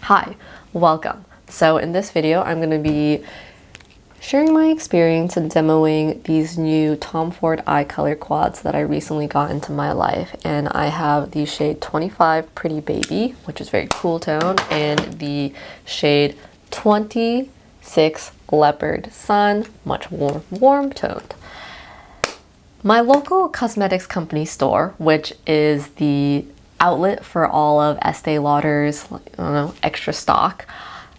Hi, welcome. So in this video, I'm going to be sharing my experience in demoing these new Tom Ford eye color quads that I recently got into my life. And I have the shade 25 Pretty Baby, which is very cool tone, and the shade 26 Leopard Sun, much warm toned. My local cosmetics company store, which is the outlet for all of Estee Lauder's, extra stock,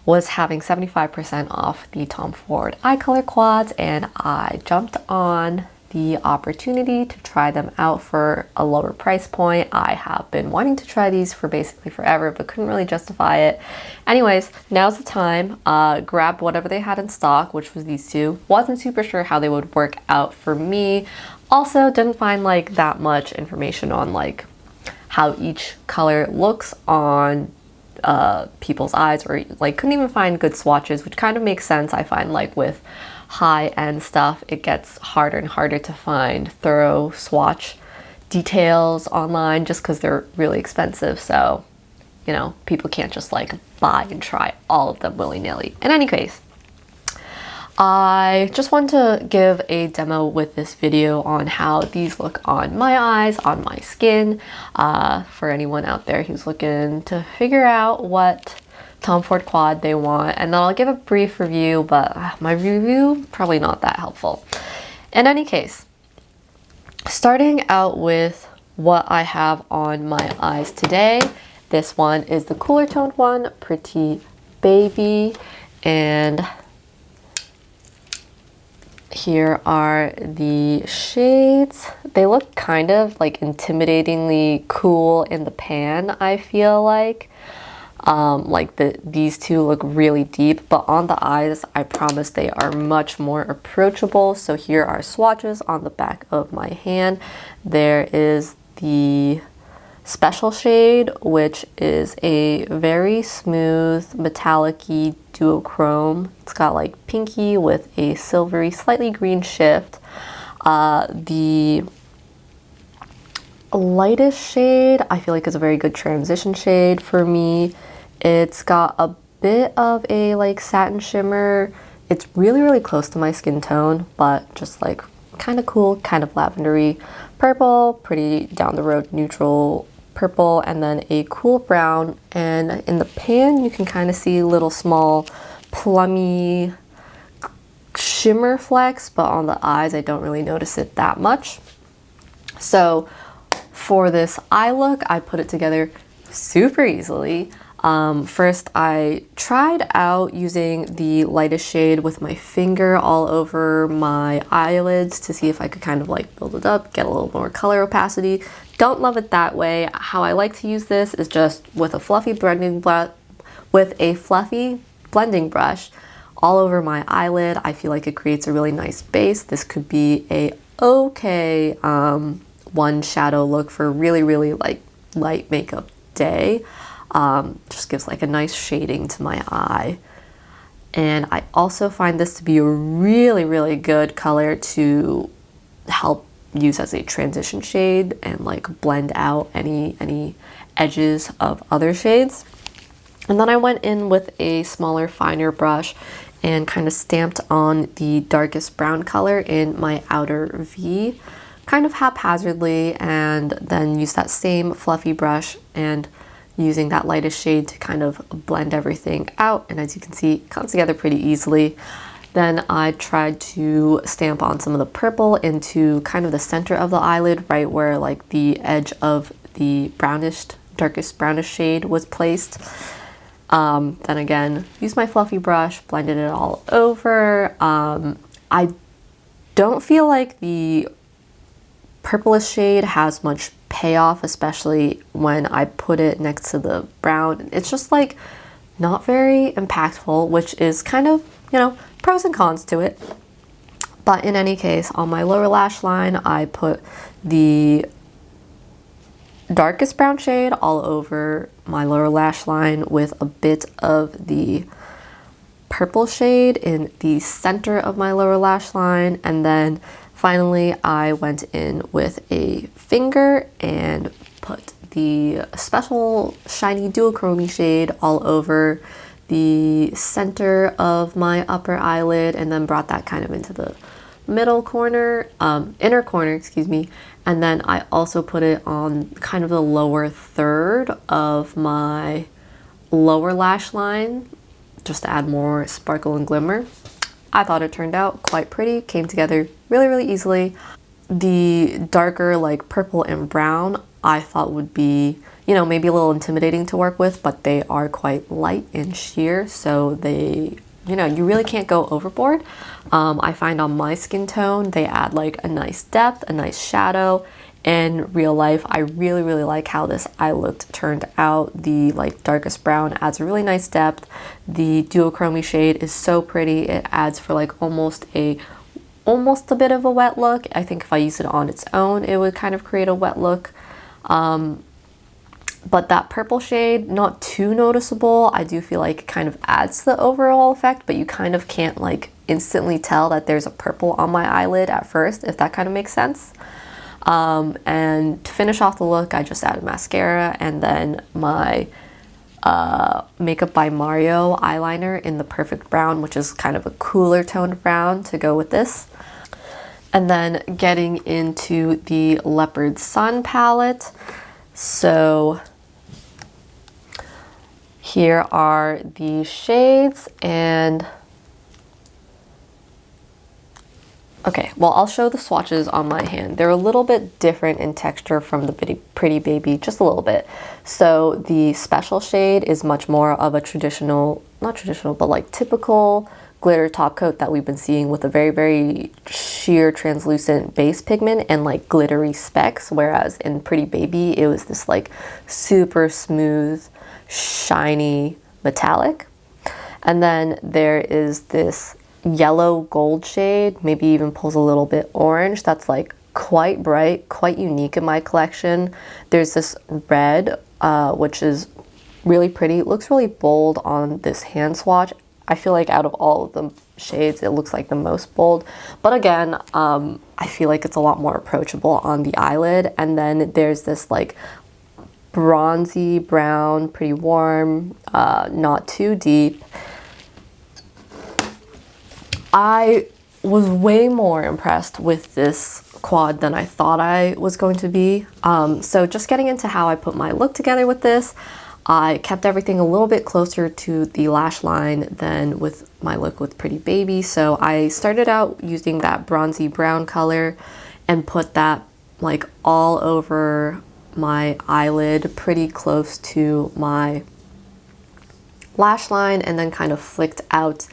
was having 75% off the Tom Ford eye color quads, and I jumped on the opportunity to try them out for a lower price point. I have been wanting to try these for basically forever, but couldn't really justify it. Anyways, now's the time. Grabbed whatever they had in stock, which was these two. Wasn't super sure how they would work out for me. Also, didn't find like that much information on like how each color looks on people's eyes, or like couldn't even find good swatches, which kind of makes sense. I find like with high-end stuff, it gets harder and harder to find thorough swatch details online just because they're really expensive. So, people can't just like buy and try all of them willy-nilly. In any case, I just want to give a demo with this video on how these look on my eyes, on my skin, for anyone out there who's looking to figure out what Tom Ford quad they want. And then I'll give a brief review, but my review probably not that helpful. In any case, starting out with what I have on my eyes today, this one is the cooler toned one, Pretty Baby, and here are the shades. They look kind of like intimidatingly cool in the pan, I feel like. These two look really deep, but on the eyes, I promise they are much more approachable. So here are swatches on the back of my hand. There is the special shade, which is a very smooth metallic-y duochrome. It's got like pinky with a silvery, slightly green shift. The lightest shade I feel like is a very good transition shade for me. It's got a bit of a like satin shimmer. It's really, really close to my skin tone, but just like kind of cool, kind of lavendery purple, pretty down the road neutral purple, and then a cool brown. And in the pan you can kind of see little small plummy shimmer flecks, but on the eyes I don't really notice it that much. So for this eye look, I put it together super easily. First I tried out using the lightest shade with my finger all over my eyelids to see if I could kind of like build it up, get a little more color opacity. Don't love it that way. How I like to use this is just with a fluffy blending brush all over my eyelid. I feel like it creates a really nice base. This could be a okay one shadow look for a really, really like light makeup day. Just gives like a nice shading to my eye. And I also find this to be a really, really good color to help use as a transition shade and like blend out any edges of other shades. And then I went in with a smaller, finer brush and kind of stamped on the darkest brown color in my outer V, kind of haphazardly, and then used that same fluffy brush and using that lightest shade to kind of blend everything out. And as you can see, it comes together pretty easily. Then I tried to stamp on some of the purple into kind of the center of the eyelid, right where like the edge of the darkest brownish shade was placed. Then again, used my fluffy brush, blended it all over. I don't feel like the purplish shade has much payoff, especially when I put it next to the brown. It's just like not very impactful, which is kind of, pros and cons to it. But in any case, on my lower lash line, I put the darkest brown shade all over my lower lash line with a bit of the purple shade in the center of my lower lash line. And then finally, I went in with a finger and put the special shiny duochrome shade all over the center of my upper eyelid, and then brought that kind of into the middle corner, inner corner, excuse me. And then I also put it on kind of the lower third of my lower lash line, just to add more sparkle and glimmer. I thought it turned out quite pretty, came together really, really easily. The darker like purple and brown I thought would be, you know, maybe a little intimidating to work with, but they are quite light and sheer, so they, you know, you really can't go overboard. I find on my skin tone, they add like a nice depth, a nice shadow. In real life, I really, really like how this eye look turned out. The like darkest brown adds a really nice depth. The duochrome shade is so pretty. It adds for like almost a bit of a wet look. I think if I use it on its own, it would kind of create a wet look. But that purple shade, not too noticeable. I do feel like it kind of adds to the overall effect, but you kind of can't like instantly tell that there's a purple on my eyelid at first, if that kind of makes sense. And to finish off the look, I just added mascara and then my Makeup by Mario eyeliner in the Perfect Brown, which is kind of a cooler toned brown to go with this. And then getting into the Leopard Sun palette. So here are the shades, and okay, well, I'll show the swatches on my hand. They're a little bit different in texture from the Pretty Baby, just a little bit. So the special shade is much more of a traditional, not traditional, but like typical glitter top coat that we've been seeing with a very, very sheer translucent base pigment and like glittery specks, whereas in Pretty Baby, it was this like super smooth, shiny metallic. And then there is this yellow gold shade, maybe even pulls a little bit orange, that's like quite bright, quite unique in my collection. There's this red, which is really pretty. It looks really bold on this hand swatch. I feel like out of all of the shades, it looks like the most bold. But again, I feel like it's a lot more approachable on the eyelid. And then there's this like bronzy brown, pretty warm, not too deep. I was way more impressed with this quad than I thought I was going to be. So just getting into how I put my look together with this, I kept everything a little bit closer to the lash line than with my look with Pretty Baby. So I started out using that bronzy brown color and put that like all over my eyelid, pretty close to my lash line, and then kind of flicked out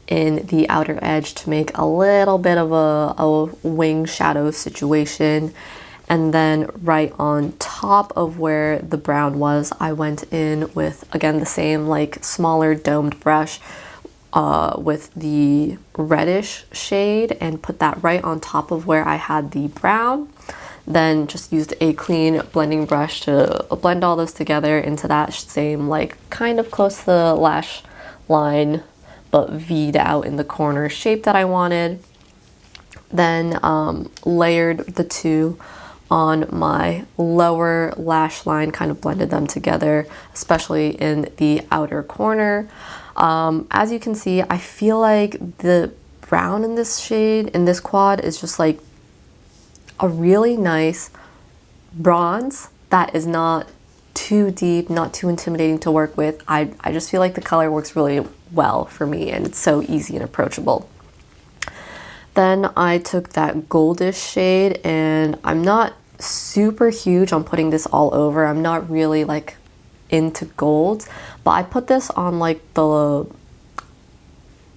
in the outer edge to make a little bit of a wing shadow situation. And then right on top of where the brown was, I went in with, again, the same like smaller domed brush with the reddish shade and put that right on top of where I had the brown. Then just used a clean blending brush to blend all this together into that same like kind of close to the lash line but V'd out in the corner shape that I wanted. Then layered the two on my lower lash line, kind of blended them together, especially in the outer corner. As you can see, I feel like the brown in this shade, in this quad, is just like a really nice bronze that is not too deep, not too intimidating to work with. I just feel like the color works really well for me and it's so easy and approachable. Then I took that goldish shade, and I'm not super huge on putting this all over. I'm not really like into golds, but I put this on like the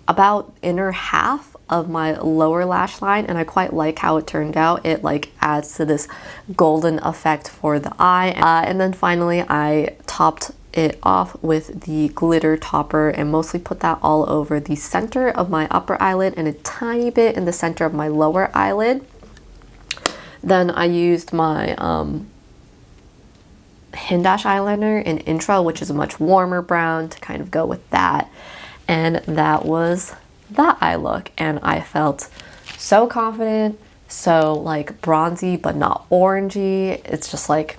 about inner half of my lower lash line, and I quite like how it turned out. It like adds to this golden effect for the eye. And then finally I topped it off with the glitter topper and mostly put that all over the center of my upper eyelid and a tiny bit in the center of my lower eyelid. Then I used my Hindash eyeliner in Intra, which is a much warmer brown, to kind of go with that. And that was that eye look, and I felt so confident, so like bronzy but not orangey. It's just like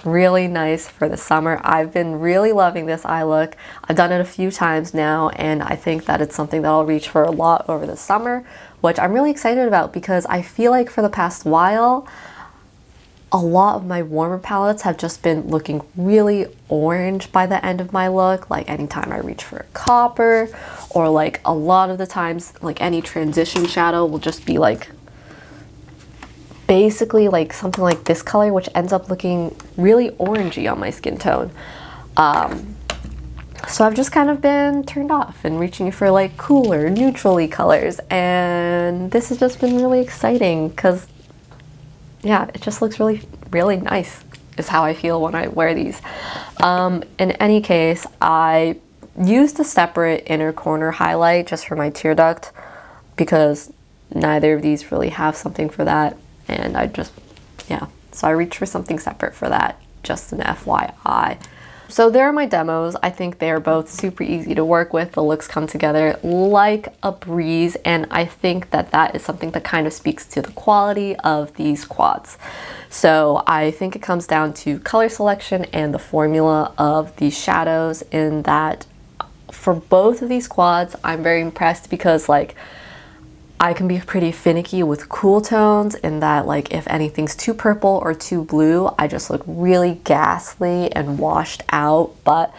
really nice for the summer. I've been really loving this eye look. I've done it a few times now, and I think that it's something that I'll reach for a lot over the summer, which I'm really excited about because I feel like for the past while, a lot of my warmer palettes have just been looking really orange by the end of my look. Like anytime I reach for a copper, or like a lot of the times, like any transition shadow will just be like basically like something like this color, which ends up looking really orangey on my skin tone. So I've just kind of been turned off and reaching for like cooler, neutrally colors, and this has just been really exciting because yeah, it just looks really, really nice is how I feel when I wear these. In any case, I used a separate inner corner highlight just for my tear duct because neither of these really have something for that. And I just, yeah, so I reached for something separate for that, just an FYI. So there are my demos. I think they are both super easy to work with. The looks come together like a breeze, and I think that that is something that kind of speaks to the quality of these quads. So I think it comes down to color selection and the formula of these shadows, in that for both of these quads, I'm very impressed because like I can be pretty finicky with cool tones, in that like if anything's too purple or too blue, I just look really ghastly and washed out. But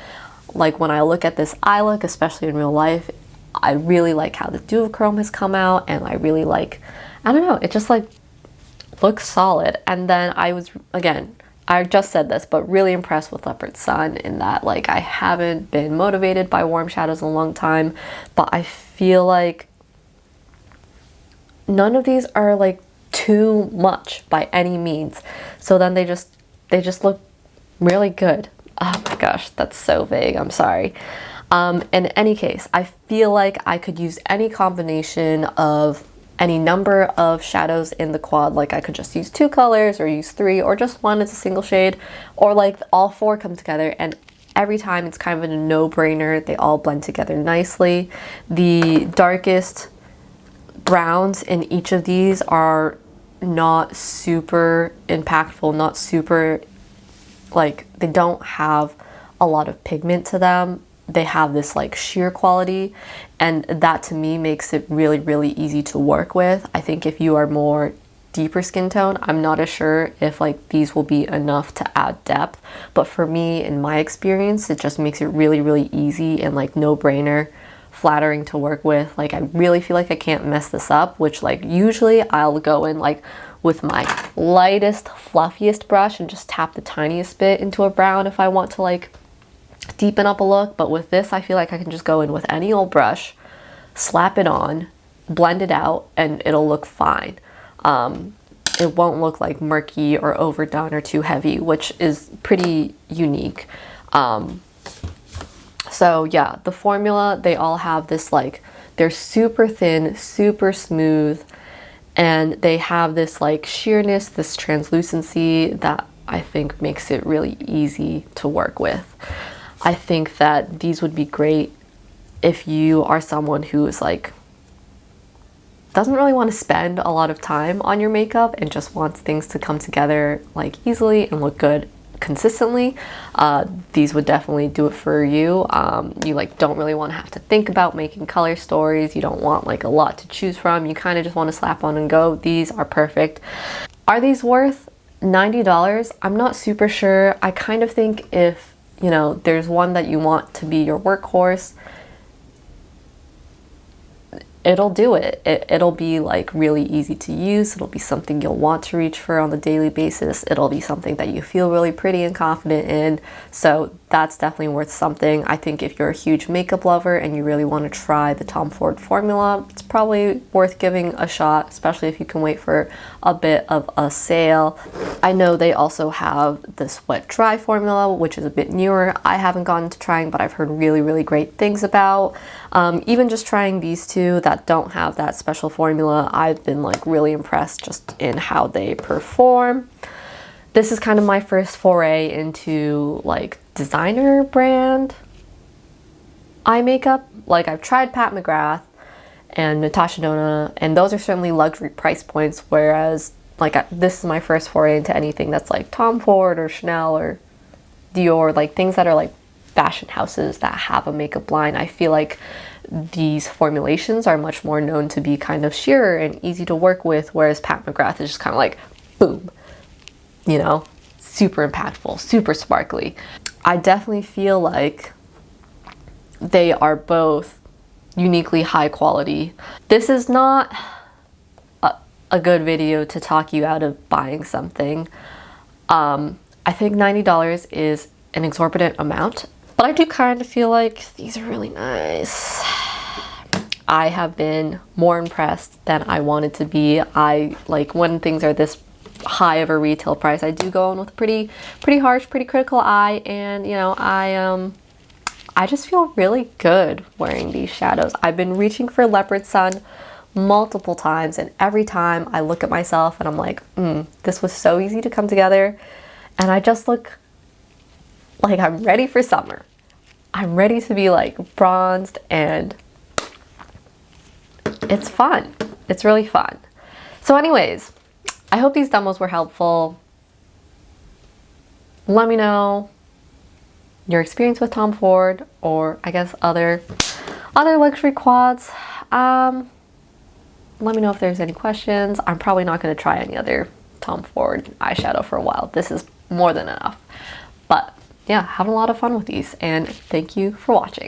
like when I look at this eye look, especially in real life, I really like how the duochrome has come out, and I really like, I don't know, it just like looks solid. And then I was, again, I just said this, but really impressed with Leopard Sun, in that like I haven't been motivated by warm shadows in a long time, but I feel like none of these are like too much by any means. So then they just look really good. Oh my gosh, that's so vague, I'm sorry. In any case, I feel like I could use any combination of any number of shadows in the quad. Like I could just use 2 colors, or use 3, or just 1 as a single shade, or like all 4 come together, and every time it's kind of a no-brainer. They all blend together nicely. The darkest browns in each of these are not super impactful, not super, like, they don't have a lot of pigment to them. They have this like sheer quality, and that to me makes it really, really easy to work with. I think if you are more deeper skin tone, I'm not as sure if like these will be enough to add depth, but for me, in my experience, it just makes it really, really easy and like no-brainer, flattering to work with. Like I really feel like I can't mess this up, which like usually I'll go in like with my lightest, fluffiest brush and just tap the tiniest bit into a brown if I want to like deepen up a look. But with this, I feel like I can just go in with any old brush, slap it on, blend it out, and it'll look fine. It won't look like murky or overdone or too heavy, which is pretty unique. So yeah, the formula, they all have this like, they're super thin, super smooth, and they have this like sheerness, this translucency that I think makes it really easy to work with. I think that these would be great if you are someone who is like, doesn't really want to spend a lot of time on your makeup and just wants things to come together like easily and look good consistently. These would definitely do it for you. You like don't really want to have to think about making color stories. You don't want like a lot to choose from. You kind of just want to slap on and go. These are perfect. Are these worth $90? I'm not super sure. I kind of think if, you know, there's one that you want to be your workhorse, it'll do it. It'll be like really easy to use. It'll be something you'll want to reach for on a daily basis. It'll be something that you feel really pretty and confident in. So that's definitely worth something. I think if you're a huge makeup lover and you really want to try the Tom Ford formula, it's probably worth giving a shot, especially if you can wait for a bit of a sale. I know they also have this wet dry formula, which is a bit newer. I haven't gotten to trying, but I've heard really, really great things about. Even just trying these two that don't have that special formula, I've been like really impressed just in how they perform. This is kind of my first foray into like designer brand eye makeup. Like I've tried Pat McGrath and Natasha Denona, and those are certainly luxury price points, whereas like this is my first foray into anything that's like Tom Ford or Chanel or Dior, like things that are like fashion houses that have a makeup line. I feel like these formulations are much more known to be kind of sheer and easy to work with, whereas Pat McGrath is just kind of like boom, you know, super impactful, super sparkly. I definitely feel like they are both uniquely high quality. This is not a good video to talk you out of buying something. I think $90 is an exorbitant amount, but I do kind of feel like these are really nice. I have been more impressed than I wanted to be. I like when things are this high of a retail price, I do go in with a pretty harsh, pretty critical eye, and you know, I just feel really good wearing these shadows. I've been reaching for Leopard Sun multiple times, and every time I look at myself and I'm like, this was so easy to come together, and I just look like I'm ready for summer. I'm ready to be like bronzed, and it's fun. It's really fun. So anyways, I hope these demos were helpful. Let me know your experience with Tom Ford, or I guess other luxury quads. Let me know if there's any questions. I'm probably not going to try any other Tom Ford eyeshadow for a while. This is more than enough. But yeah, having a lot of fun with these, and thank you for watching.